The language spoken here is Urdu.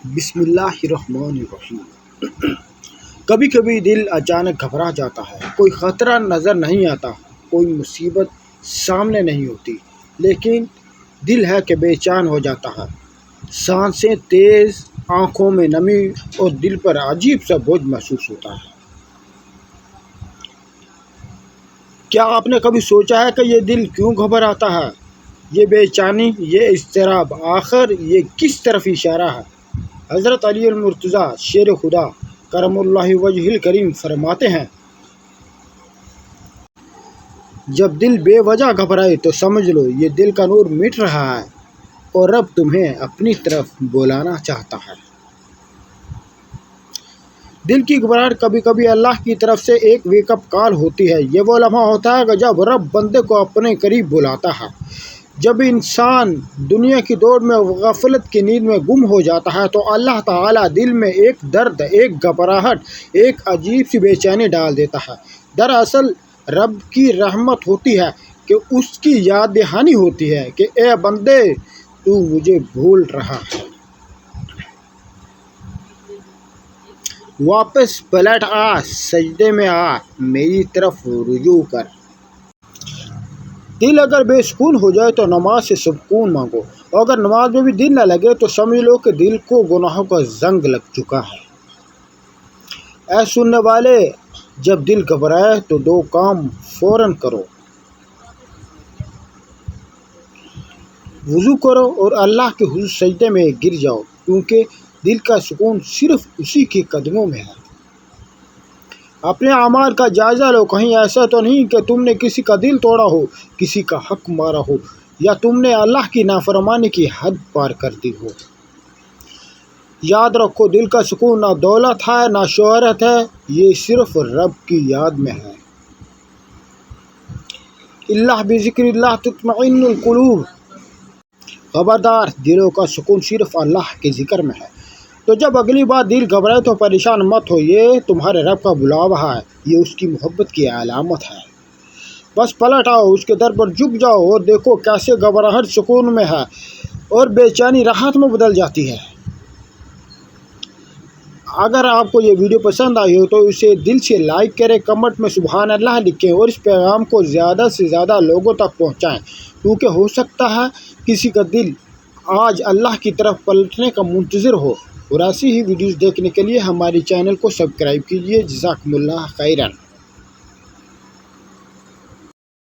بسم اللہ الرحمن الرحیم۔ کبھی کبھی دل اچانک گھبرا جاتا ہے، کوئی خطرہ نظر نہیں آتا، کوئی مصیبت سامنے نہیں ہوتی، لیکن دل ہے کہ بے چین ہو جاتا ہے۔ سانسیں تیز، آنکھوں میں نمی اور دل پر عجیب سا بوجھ محسوس ہوتا ہے۔ کیا آپ نے کبھی سوچا ہے کہ یہ دل کیوں گھبراتا ہے؟ یہ بے چینی، یہ اضطراب، آخر یہ کس طرف اشارہ ہے؟ حضرت علی المرتضیٰ شیر خدا کرم اللہ وجہ الکریم فرماتے ہیں، جب دل بے وجہ گھبرائے تو سمجھ لو یہ دل کا نور مٹ رہا ہے اور رب تمہیں اپنی طرف بلانا چاہتا ہے۔ دل کی گھبراہٹ کبھی کبھی اللہ کی طرف سے ایک ویک اپ کال ہوتی ہے۔ یہ وہ لمحہ ہوتا ہے کہ جب رب بندے کو اپنے قریب بلاتا ہے، جب انسان دنیا کی دوڑ میں غفلت کی نیند میں گم ہو جاتا ہے تو اللہ تعالیٰ دل میں ایک درد، ایک گھبراہٹ، ایک عجیب سی بے چینی ڈال دیتا ہے۔ دراصل رب کی رحمت ہوتی ہے کہ اس کی یاد دہانی ہوتی ہے کہ اے بندے، تو مجھے بھول رہا ہے، واپس پلٹ آ، سجدے میں آ، میری طرف رجوع کر۔ دل اگر بے سکون ہو جائے تو نماز سے سکون مانگو، اور اگر نماز میں بھی دل نہ لگے تو سمجھ لو کہ دل کو گناہوں کا زنگ لگ چکا ہے۔ اے سننے والے، جب دل گھبرائے تو دو کام فوراً کرو: وضو کرو اور اللہ کے حضور سجدے میں گر جاؤ، کیونکہ دل کا سکون صرف اسی کے قدموں میں ہے۔ اپنے اعمال کا جائزہ لو، کہیں ایسا تو نہیں کہ تم نے کسی کا دل توڑا ہو، کسی کا حق مارا ہو، یا تم نے اللہ کی نافرمانی کی حد پار کر دی ہو۔ یاد رکھو، دل کا سکون نہ دولت ہے نہ شہرت ہے، یہ صرف رب کی یاد میں ہے۔ اللہ بذکر اللہ تطمئن القلوب۔ خبردار، دلوں کا سکون صرف اللہ کے ذکر میں ہے۔ تو جب اگلی بار دل گھبرائے تو پریشان مت ہو، یہ تمہارے رب کا بلاوا ہے، یہ اس کی محبت کی علامت ہے۔ بس پلٹ آؤ، اس کے در پر جھک جاؤ اور دیکھو کیسے گھبراہٹ سکون میں ہے اور بے چینی راحت میں بدل جاتی ہے۔ اگر آپ کو یہ ویڈیو پسند آئی ہو تو اسے دل سے لائک کریں، کمنٹ میں سبحان اللہ لکھیں اور اس پیغام کو زیادہ سے زیادہ لوگوں تک پہنچائیں، کیونکہ ہو سکتا ہے کسی کا دل آج اللہ کی طرف پلٹنے کا منتظر ہو۔ اور ایسی ہی ویڈیوز دیکھنے کے لیے ہمارے چینل کو سبسکرائب کیجیے۔ جزاکم اللہ خیرا۔